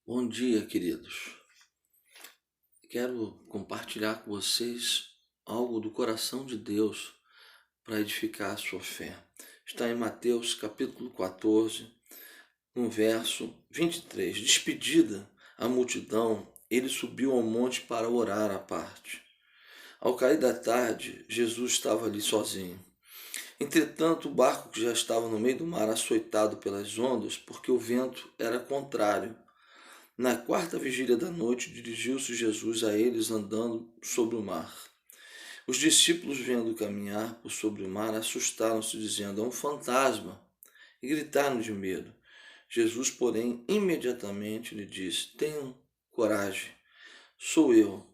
Bom dia, queridos. Quero compartilhar com vocês algo do coração de Deus para edificar a sua fé. Está em Mateus capítulo 14, no verso 23. Despedida a multidão, ele subiu ao monte para orar à parte. Ao cair da tarde, Jesus estava ali sozinho. Entretanto, o barco que já estava no meio do mar, açoitado pelas ondas, porque o vento era contrário. Na quarta vigília da noite, dirigiu-se Jesus a eles andando sobre o mar. Os discípulos, vendo caminhar por sobre o mar, assustaram-se, dizendo: é um fantasma, e gritaram de medo. Jesus, porém, imediatamente lhe disse: tenham coragem, sou eu,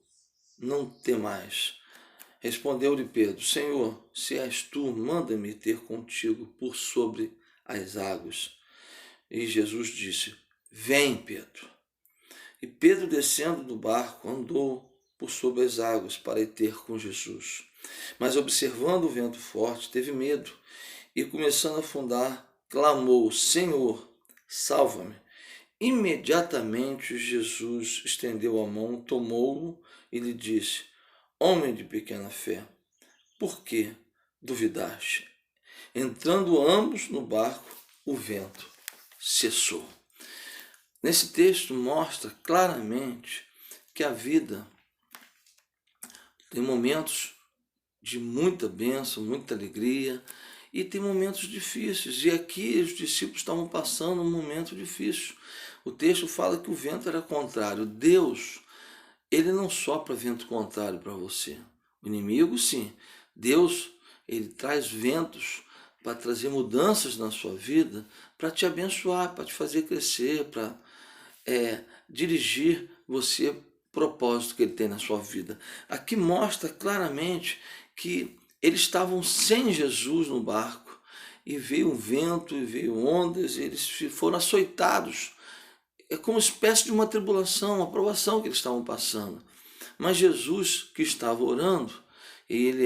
não temais. Respondeu-lhe Pedro: Senhor, se és tu, manda-me ter contigo por sobre as águas. E Jesus disse: vem, Pedro. E Pedro, descendo do barco, andou por sobre as águas para ir ter com Jesus. Mas, observando o vento forte, teve medo e, começando a afundar, clamou: Senhor, salva-me. Imediatamente Jesus estendeu a mão, tomou-o e lhe disse: Homem de pequena fé, por que duvidaste? Entrando ambos no barco, o vento cessou. Nesse texto mostra claramente que a vida tem momentos de muita bênção, muita alegria, e tem momentos difíceis. E aqui os discípulos estavam passando um momento difícil. O texto fala que o vento era contrário. Deus, ele não sopra vento contrário para você. O inimigo, sim. Deus, ele traz ventos para trazer mudanças na sua vida, para te abençoar, para te fazer crescer, para dirigir você propósito que ele tem na sua vida. Aqui mostra claramente que eles estavam sem Jesus no barco, e veio o vento, e veio ondas, e eles foram açoitados. É como uma espécie de uma tribulação, uma provação que eles estavam passando. Mas Jesus, que estava orando,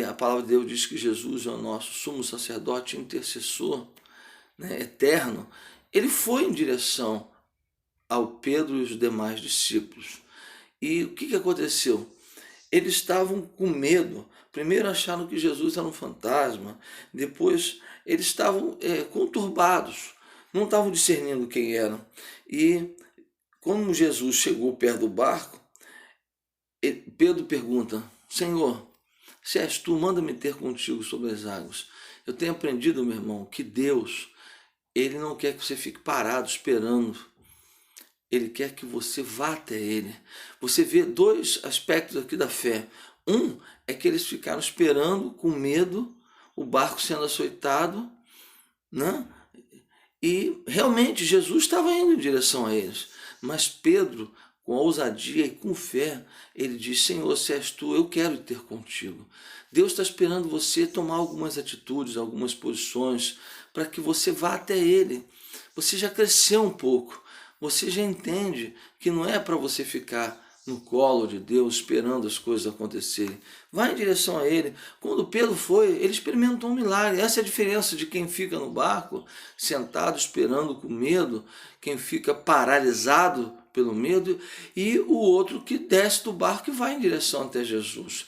a palavra de Deus diz que Jesus é o nosso sumo sacerdote intercessor, eterno, ele foi em direção ao Pedro e os demais discípulos. E o que aconteceu? Eles estavam com medo. Primeiro acharam que Jesus era um fantasma, depois eles estavam conturbados, não estavam discernindo quem eram. E quando Jesus chegou perto do barco, Pedro pergunta: Senhor, se és tu, manda-me ter contigo sobre as águas. Eu tenho aprendido, meu irmão, que Deus, ele não quer que você fique parado esperando. Ele quer que você vá até ele. Você vê dois aspectos aqui da fé. Um é que eles ficaram esperando com medo, o barco sendo açoitado, né? E realmente Jesus estava indo em direção a eles. Mas Pedro, com ousadia e com fé, ele diz: Senhor, se és tu, eu quero ter contigo. Deus está esperando você tomar algumas atitudes, algumas posições, para que você vá até ele. Você já cresceu um pouco. Você já entende que não é para você ficar no colo de Deus esperando as coisas acontecerem. Vai em direção a ele. Quando Pedro foi, ele experimentou um milagre. Essa é a diferença de quem fica no barco, sentado esperando com medo, quem fica paralisado pelo medo, e o outro que desce do barco e vai em direção até Jesus.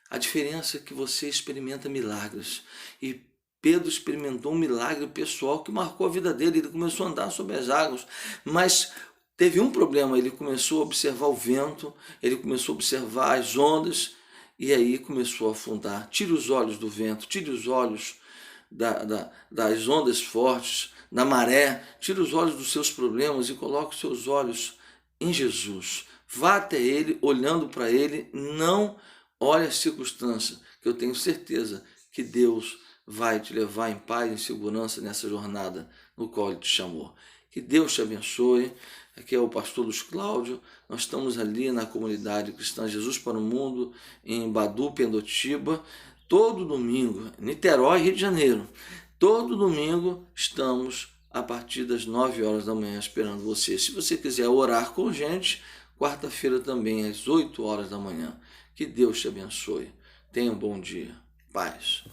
A diferença é que você experimenta milagres. E Pedro experimentou um milagre pessoal que marcou a vida dele. Ele começou a andar sobre as águas, mas teve um problema. Ele começou a observar o vento, ele começou a observar as ondas, e aí começou a afundar. Tire os olhos do vento, tire os olhos das ondas fortes, da maré, tire os olhos dos seus problemas e coloque os seus olhos em Jesus. Vá até ele, olhando para ele, não olhe as circunstâncias, que eu tenho certeza que Deus vai te levar em paz e em segurança nessa jornada no qual Ele te chamou. Que Deus te abençoe. Aqui é o pastor Luiz Cláudio. Nós estamos ali na comunidade cristã Jesus para o Mundo, em Badu, Pendotiba, todo domingo, Niterói, Rio de Janeiro. Todo domingo estamos a partir das 9 horas da manhã esperando você. Se você quiser orar com gente, quarta-feira também às 8 horas da manhã. Que Deus te abençoe. Tenha um bom dia. Paz.